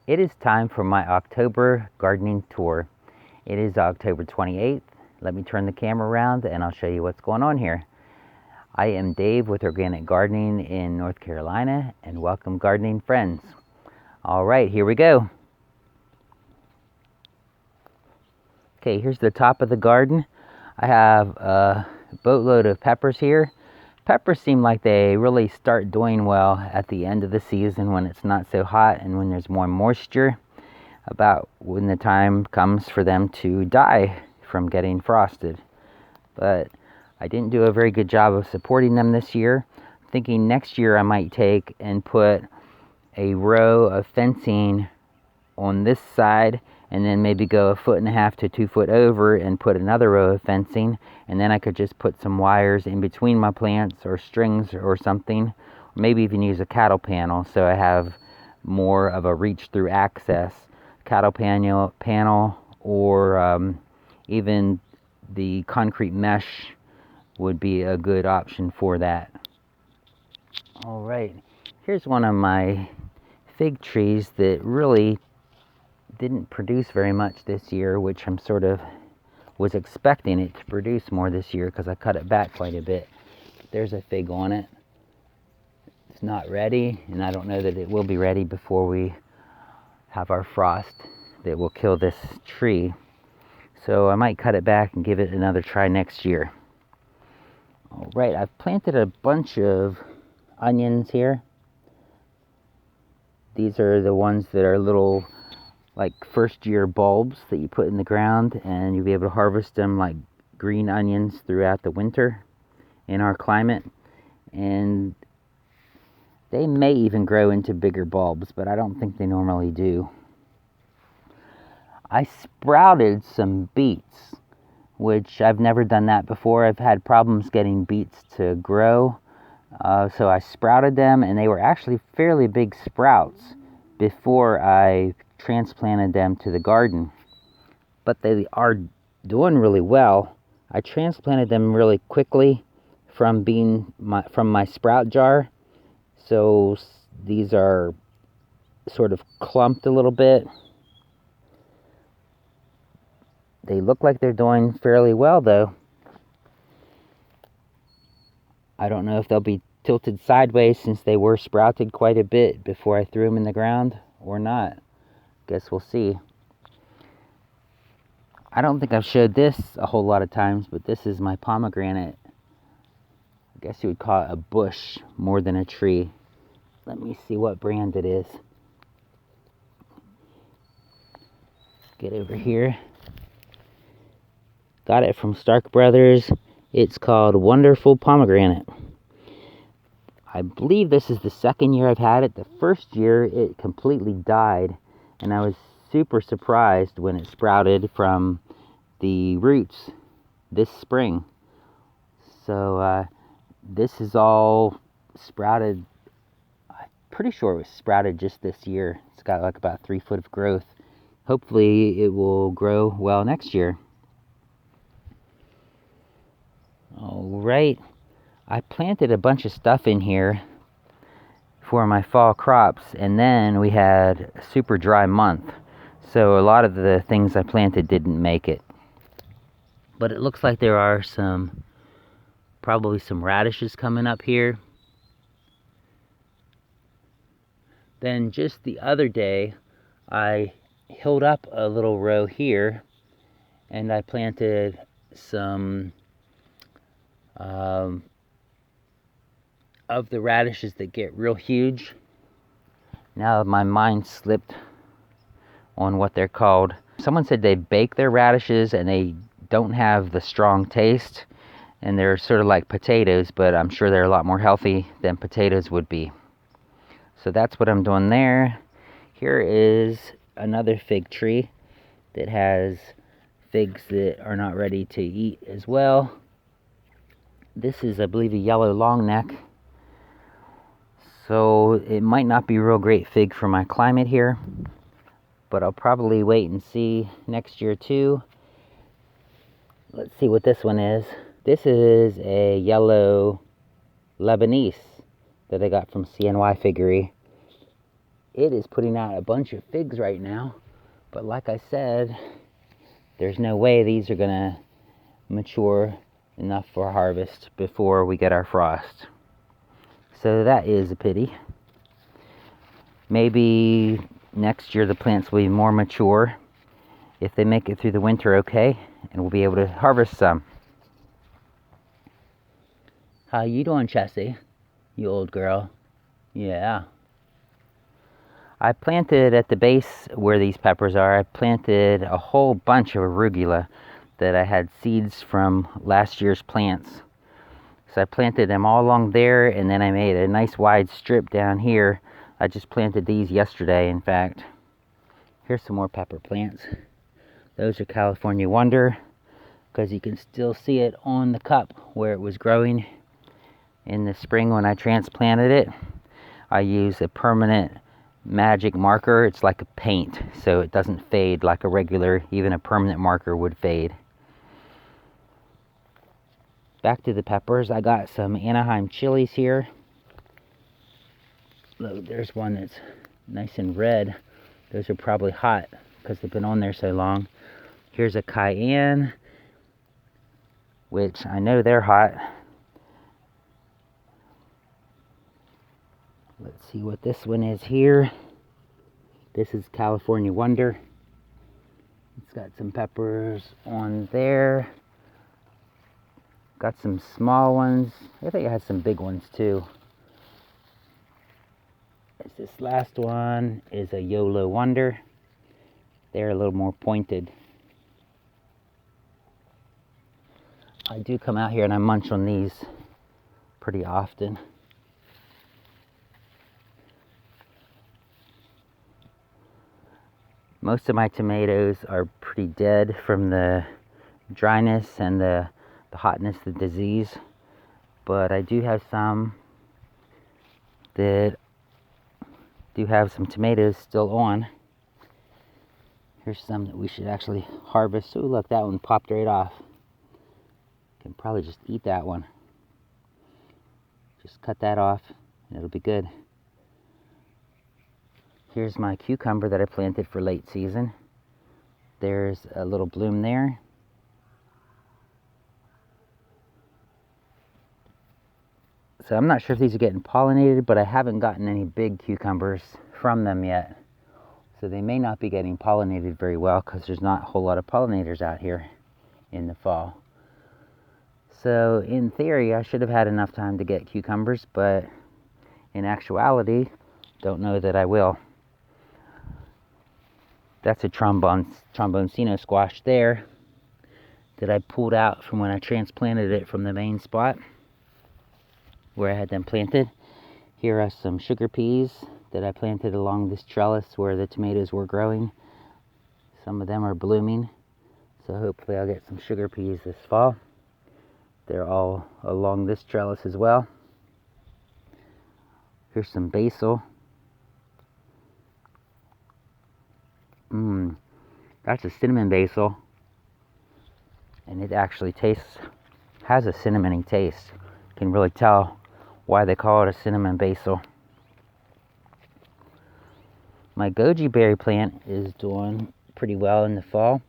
It is time for my October gardening tour. It is October 28th. Let me turn the camera around and I'll show you what's going on here. I am Dave with Organic Gardening in North Carolina, and welcome gardening friends. All right, here we go. Okay, here's the top of the garden. I have a boatload of peppers here. Peppers seem like they really start doing well at the end of the season when it's not so hot and when there's more moisture, about when the time comes for them to die from getting frosted. But I didn't do a very good job of supporting them this year. I'm thinking next year I might take and put a row of fencing on this side, and then maybe go 1.5 to 2 foot over and put another row of fencing, and then I could just put some wires in between my plants or strings or something, or maybe even use a cattle panel so I have more of a reach through access. Cattle panel or even the concrete mesh would be a good option for that. All right, here's one of my fig trees that really didn't produce very much this year, which I'm sort of was expecting it to produce more this year because I cut it back quite a bit. There's a fig on it. It's not ready, and I don't know that it will be ready before we have our frost that will kill this tree. So I might cut it back and give it another try next year. All right, I've planted a bunch of onions here. These are the ones that are little, like, first year bulbs that you put in the ground, and you'll be able to harvest them like green onions throughout the winter in our climate. And they may even grow into bigger bulbs, but I don't think they normally do. I sprouted some beets, which I've never done that before. I've had problems getting beets to grow. So I sprouted them, and they were actually fairly big sprouts before I transplanted them to the garden. But they are doing really well. I transplanted them really quickly from my sprout jar. So these are sort of clumped a little bit. They look like they're doing fairly well, though. I don't know if they'll be tilted sideways since they were sprouted quite a bit before I threw them in the ground or not. Guess we'll see. I don't think I've showed this a whole lot of times, but this is my pomegranate. I guess you would call it a bush more than a tree. Let me see what brand it is. Get over here. Got it from Stark Brothers. It's called Wonderful Pomegranate. I believe this is the second year I've had it. The first year it completely died, and I was super surprised when it sprouted from the roots this spring. So this is all sprouted. I'm pretty sure it was sprouted just this year. It's got like about 3 foot of growth. Hopefully it will grow well next year. All right, I planted a bunch of stuff in here for my fall crops, and then we had a super dry month, so a lot of the things I planted didn't make it. But it looks like there are probably some radishes coming up here. Then just the other day, I hilled up a little row here, and I planted some of the radishes that get real huge. Now my mind slipped on what they're called. Someone said they bake their radishes and they don't have the strong taste, and they're sort of like potatoes, but I'm sure they're a lot more healthy than potatoes would be. So that's what I'm doing there. Here is another fig tree that has figs that are not ready to eat as well. This is, I believe, a yellow long neck. So it might not be a real great fig for my climate here, but I'll probably wait and see next year too. Let's see what this one is. This is a yellow Lebanese that I got from CNY Figgery. it is putting out a bunch of figs right now. But like I said, there's no way these are gonna mature enough for harvest before we get our frost. So that is a pity. Maybe next year the plants will be more mature if they make it through the winter okay, and we'll be able to harvest some. How you doing, Chessie? You old girl. Yeah. I planted at the base where these peppers are, I planted a whole bunch of arugula that I had seeds from last year's plants. So I planted them all along there, and then I made a nice wide strip down here. I just planted these yesterday, in fact. Here's some more pepper plants. Those are California Wonder, because you can still see it on the cup where it was growing in the spring when I transplanted it. I use a permanent magic marker. It's like a paint, so it doesn't fade like a regular, even a permanent marker would fade. Back to the peppers, I got some Anaheim chilies here. Look, there's one that's nice and red. Those are probably hot because they've been on there so long. Here's a cayenne, which I know they're hot. Let's see what this one is here. This is California Wonder. It's got some peppers on there. Got some small ones. I think it has some big ones too. This last one is a YOLO Wonder. They're a little more pointed. I do come out here and I munch on these pretty often. Most of my tomatoes are pretty dead from the dryness and the hotness of the disease, but I do have some that do have some tomatoes still on. Here's some that we should actually harvest. Oh, look, that one popped right off. Can probably just eat that one. Just cut that off and it'll be good. Here's my cucumber that I planted for late season. There's a little bloom there. So I'm not sure if these are getting pollinated, but I haven't gotten any big cucumbers from them yet. So they may not be getting pollinated very well because there's not a whole lot of pollinators out here in the fall. So in theory, I should have had enough time to get cucumbers, but in actuality, don't know that I will. That's a Tromboncino squash there that I pulled out from when I transplanted it from the main spot where I had them planted. Here are some sugar peas that I planted along this trellis where the tomatoes were growing. Some of them are blooming, so hopefully I'll get some sugar peas this fall. They're all along this trellis as well. Here's some basil. That's a cinnamon basil, and it actually has a cinnamony taste. You can really tell why they call it a cinnamon basil. My goji berry plant is doing pretty well in the fall,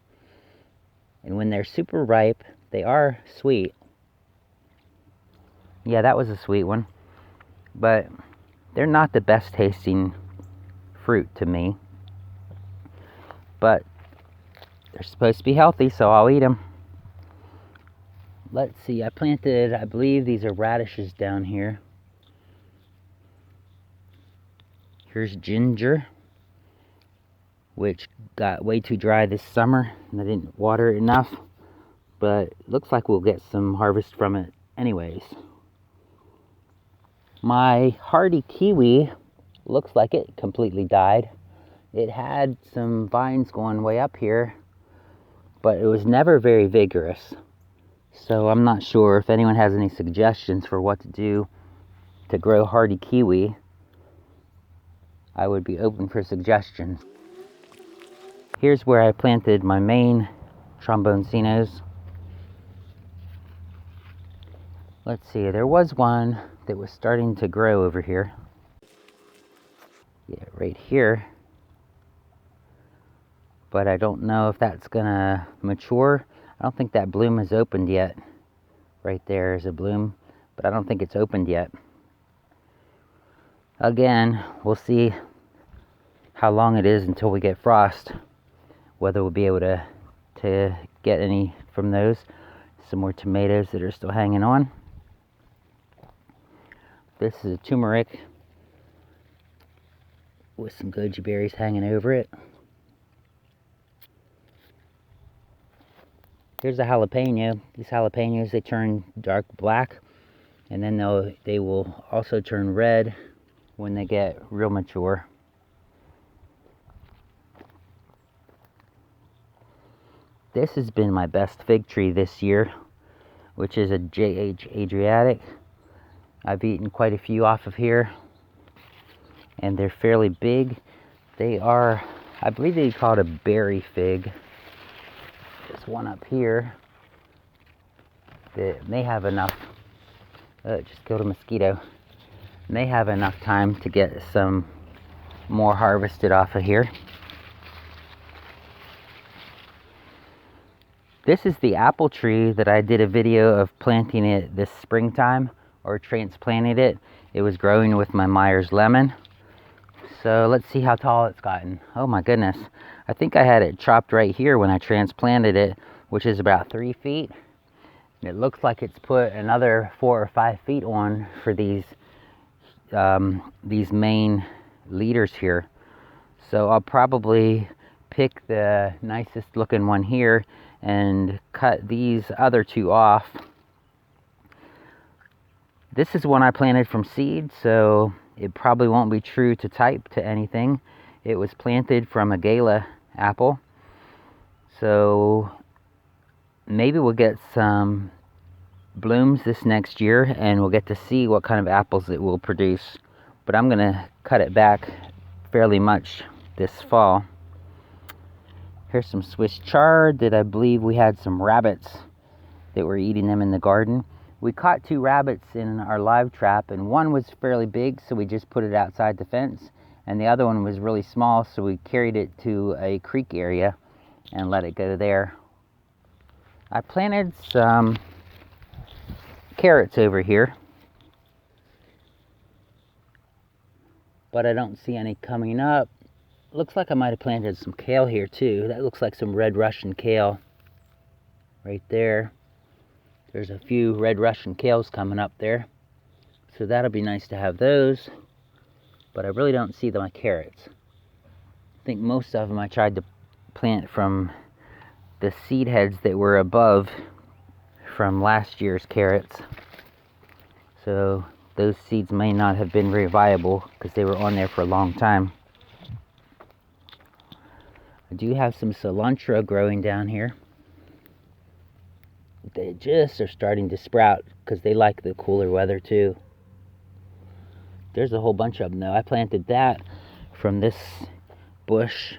and when they're super ripe, they are sweet. Yeah, that was a sweet one, but they're not the best tasting fruit to me. But they're supposed to be healthy, so I'll eat them. Let's see, I planted, I believe these are radishes down here. Here's ginger, which got way too dry this summer, and I didn't water it enough. But it looks like we'll get some harvest from it anyways. My hardy kiwi looks like it completely died. It had some vines going way up here, but it was never very vigorous. So I'm not sure if anyone has any suggestions for what to do to grow hardy kiwi. I would be open for suggestions. Here's where I planted my main Tromboncinos. Let's see, there was one that was starting to grow over here. Yeah, right here. But I don't know if that's gonna mature. I don't think that bloom has opened yet. Right there is a bloom, but I don't think it's opened yet. Again, we'll see how long it is until we get frost, whether we'll be able to get any from those. Some more tomatoes that are still hanging on. This is a turmeric with some goji berries hanging over it. Here's a jalapeno. These jalapenos, they turn dark black, and then they will also turn red when they get real mature. This has been my best fig tree this year, which is a JH Adriatic. I've eaten quite a few off of here, and they're fairly big. They are, I believe they call it a berry fig. There's one up here that may have enough, just killed a mosquito. May have enough time to get some more harvested off of here. This is the apple tree that I did a video of planting it this springtime, or transplanted it. It was growing with my Myers lemon. So let's see how tall it's gotten. Oh my goodness. I think I had it chopped right here when I transplanted it, which is about 3 feet. It looks like it's put another 4 or 5 feet on for these main leaders here. So I'll probably pick the nicest looking one here and cut these other two off. This is one I planted from seed, so it probably won't be true to type to anything. It was planted from a Gala apple, so maybe we'll get some blooms this next year and we'll get to see what kind of apples it will produce. But I'm gonna cut it back fairly much this fall. Here's some Swiss chard that I believe we had some rabbits that were eating them in the garden. We caught 2 rabbits in our live trap, and one was fairly big, so we just put it outside the fence, and the other one was really small, so we carried it to a creek area and let it go there. I planted some carrots over here, but I don't see any coming up. Looks like I might have planted some kale here too. That looks like some red Russian kale right there. There's a few red Russian kales coming up there, so that'll be nice to have those. But I really don't see my carrots. I think most of them I tried to plant from the seed heads that were above from last year's carrots, so those seeds may not have been very viable because they were on there for a long time. I do have some cilantro growing down here. They just are starting to sprout because they like the cooler weather too. There's a whole bunch of them though. I planted that from this bush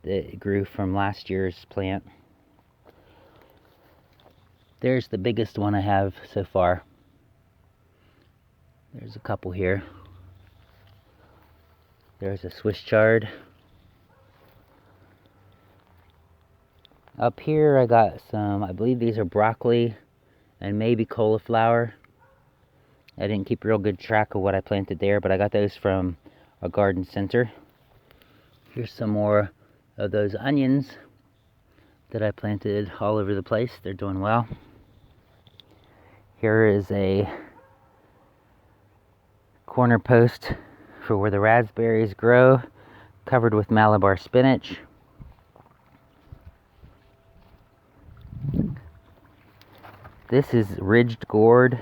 that grew from last year's plant. There's the biggest one I have so far. There's a couple here. There's a Swiss chard. Up here I got some, I believe these are broccoli and maybe cauliflower. I didn't keep real good track of what I planted there, but I got those from a garden center. Here's some more of those onions that I planted all over the place. They're doing well. Here is a corner post for where the raspberries grow, covered with Malabar spinach. This is ridged gourd,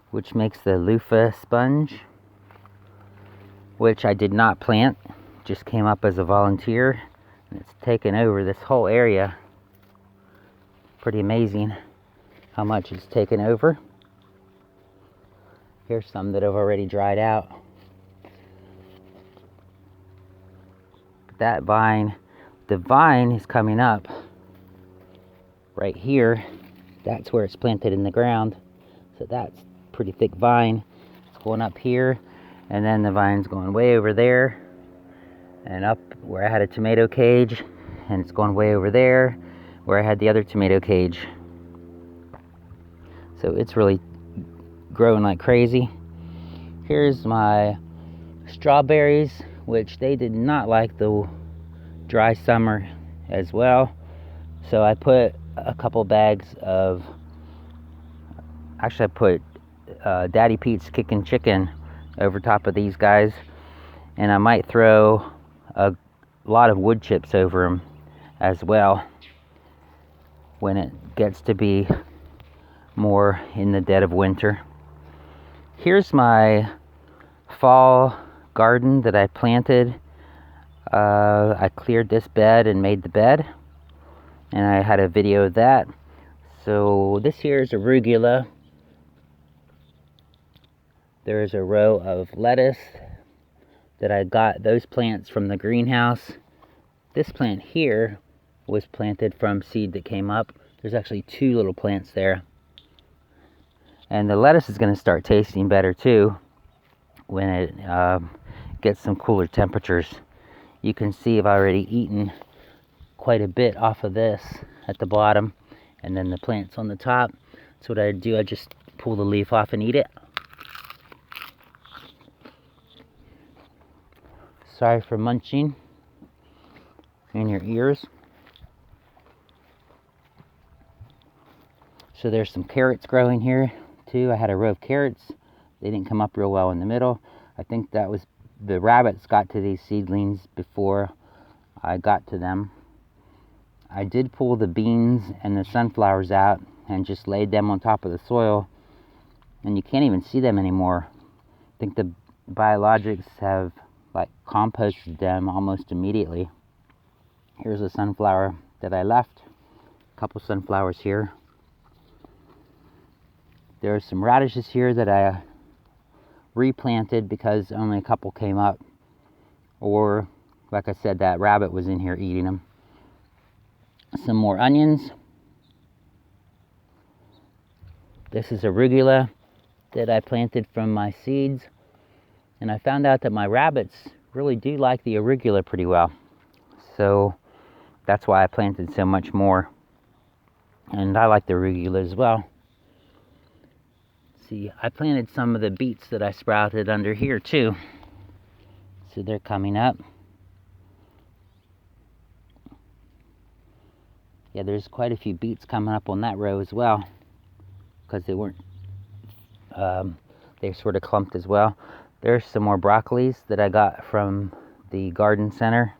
which makes the loofah sponge, which I did not plant, just came up as a volunteer, and it's taken over this whole area. Pretty amazing how much it's taken over. Here's some that have already dried out. That vine, the vine is coming up right here. That's where it's planted in the ground. So that's pretty thick vine. It's going up here, and then the vine's going way over there. and up where I had a tomato cage, and it's going way over there where I had the other tomato cage. So it's really growing like crazy. Here's my strawberries, which they did not like the dry summer as well. So I put a couple bags of, actually I put Daddy Pete's Kickin' Chicken over top of these guys, and I might throw a lot of wood chips over them as well when it gets to be more in the dead of winter. Here's my fall garden that I planted. I cleared this bed and made the bed, and I had a video of that. So this here is arugula. There's a row of lettuce that I got those plants from the greenhouse. This plant here was planted from seed that came up. There's actually 2 little plants there. And the lettuce is going to start tasting better too when it gets some cooler temperatures. You can see I've already eaten quite a bit off of this at the bottom, and then the plants on the top. That's what I do. I just pull the leaf off and eat it. Sorry for munching in your ears. So there's some carrots growing here too. I had a row of carrots. They didn't come up real well in the middle. I think that was the rabbits got to these seedlings before I got to them. I did pull the beans and the sunflowers out and just laid them on top of the soil, and you can't even see them anymore. I think the biologics have like composted them almost immediately. Here's a sunflower that I left. A couple sunflowers here. There are some radishes here that I replanted because only a couple came up, or like I said, that rabbit was in here eating them. Some more onions. This is arugula that I planted from my seeds, and I found out that my rabbits really do like the arugula pretty well, so that's why I planted so much more. And I like the arugula as well. See, I planted some of the beets that I sprouted under here too, so they're coming up. Yeah, there's quite a few beets coming up on that row as well, because they weren't, they sort of clumped as well. There's some more broccolis that I got from the garden center.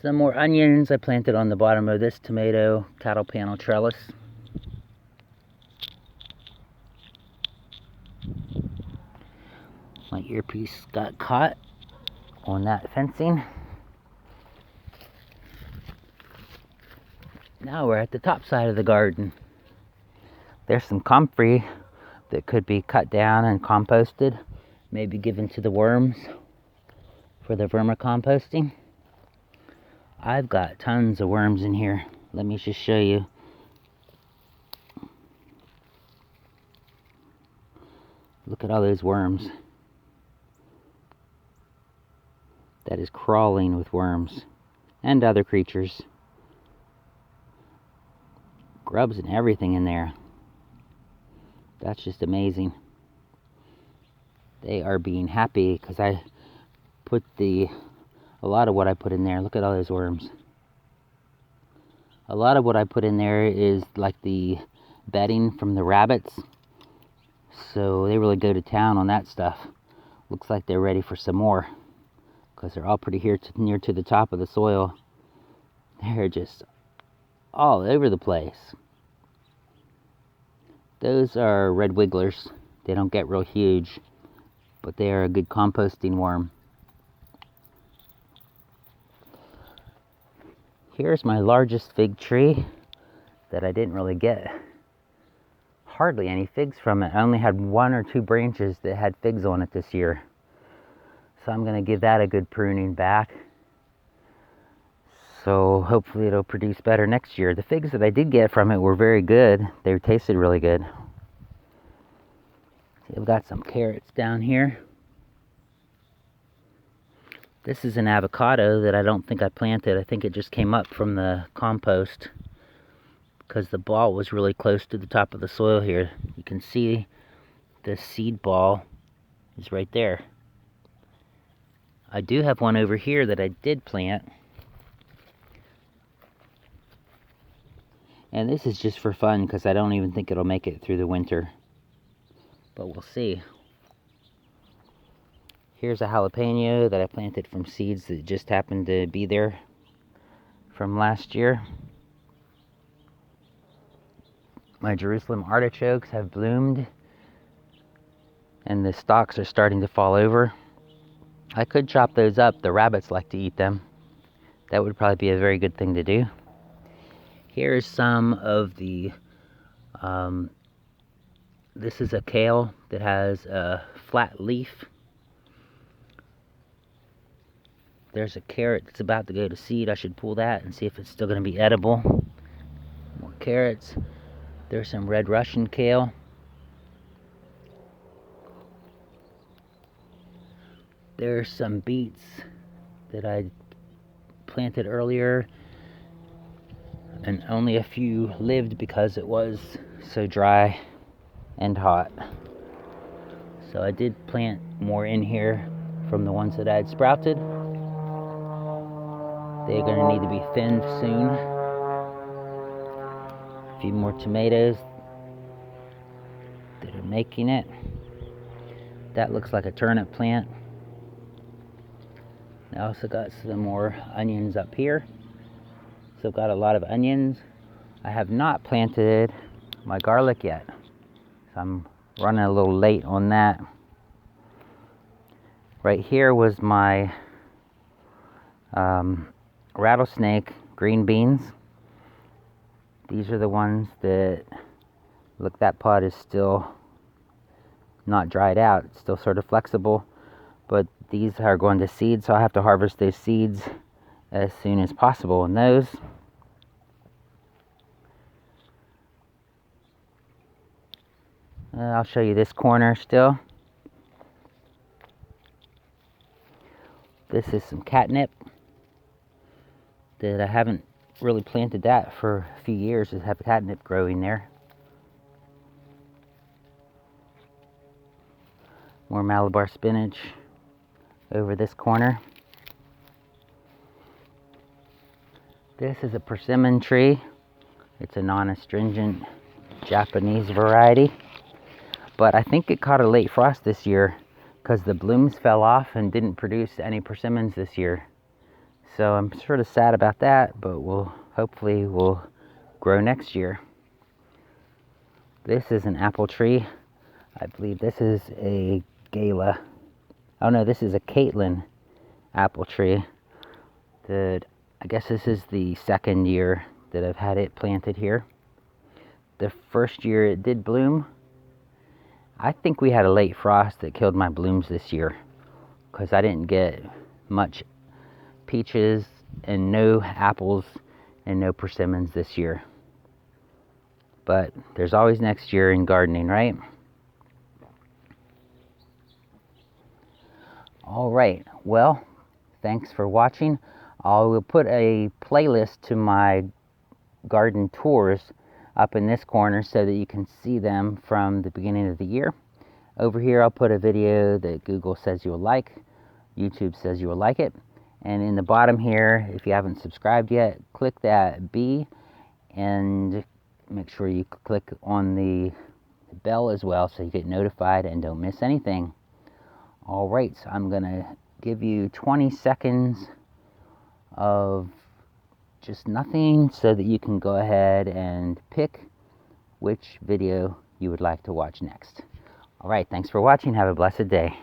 Some more onions I planted on the bottom of this tomato cattle panel trellis. My earpiece got caught on that fencing. Now we're at the top side of the garden. There's some comfrey that could be cut down and composted, maybe given to the worms for the vermicomposting. I've got tons of worms in here. Let me just show you. Look at all those worms. That is crawling with worms and other creatures. Grubs and everything in there. That's just amazing. They are being happy because I put a lot of what I put in there. Look at all those worms. A lot of what I put in there is like the bedding from the rabbits, so they really go to town on that stuff. Looks like they're ready for some more because they're all pretty near to the top of the soil. They're just all over the place. Those are red wigglers. They don't get real huge, but they are a good composting worm. Here's my largest fig tree that I didn't really get hardly any figs from it. I only had 1 or 2 branches that had figs on it this year. So I'm going to give that a good pruning back. So hopefully it'll produce better next year. The figs that I did get from it were very good. They tasted really good. See, I've got some carrots down here. This is an avocado that I don't think I planted. I think it just came up from the compost because the ball was really close to the top of the soil here. You can see the seed ball is right there. I do have one over here that I did plant. And this is just for fun because I don't even think it'll make it through the winter. But we'll see. Here's a jalapeno that I planted from seeds that just happened to be there from last year. My Jerusalem artichokes have bloomed and the stalks are starting to fall over. I could chop those up. The rabbits like to eat them. That would probably be a very good thing to do. Here's some of the, this is a kale that has a flat leaf. There's a carrot that's about to go to seed. I should pull that and see if it's still going to be edible. More carrots. There's some red Russian kale. There's some beets that I planted earlier, and only a few lived because it was so dry and hot. So I did plant more in here from the ones that I had sprouted. They're going to need to be thinned soon. A few more tomatoes that are making it. That looks like a turnip plant. I also got some more onions up here. So I've got a lot of onions. I have not planted my garlic yet. So I'm running a little late on that. Right here was my rattlesnake green beans. These are the ones that, look, that pod is still not dried out. It's still sort of flexible, but these are going to seed, so I have to harvest those seeds as soon as possible. And those, I'll show you this corner still. This is some catnip that I haven't really planted that for a few years. Just have catnip growing there. More Malabar spinach over this corner. This is a persimmon tree. It's a non-astringent Japanese variety. But I think it caught a late frost this year because the blooms fell off and didn't produce any persimmons this year. So I'm sort of sad about that, but hopefully we'll grow next year. This is an apple tree. I believe this is a Gala. Oh no, this is a Caitlin apple tree. I guess this is the second year that I've had it planted here. The first year it did bloom. I think we had a late frost that killed my blooms this year because I didn't get much peaches and no apples and no persimmons this year. But there's always next year in gardening, right? All right, well, thanks for watching. I will put a playlist to my garden tours up in this corner so that you can see them from the beginning of the year. Over here I'll put a video that Google says you will like, YouTube says you will like it, and in the bottom here, if you haven't subscribed yet, click that B and make sure you click on the bell as well so you get notified and don't miss anything. All right, so I'm gonna give you 20 seconds of just nothing so that you can go ahead and pick which video you would like to watch next. All right, thanks for watching. Have a blessed day.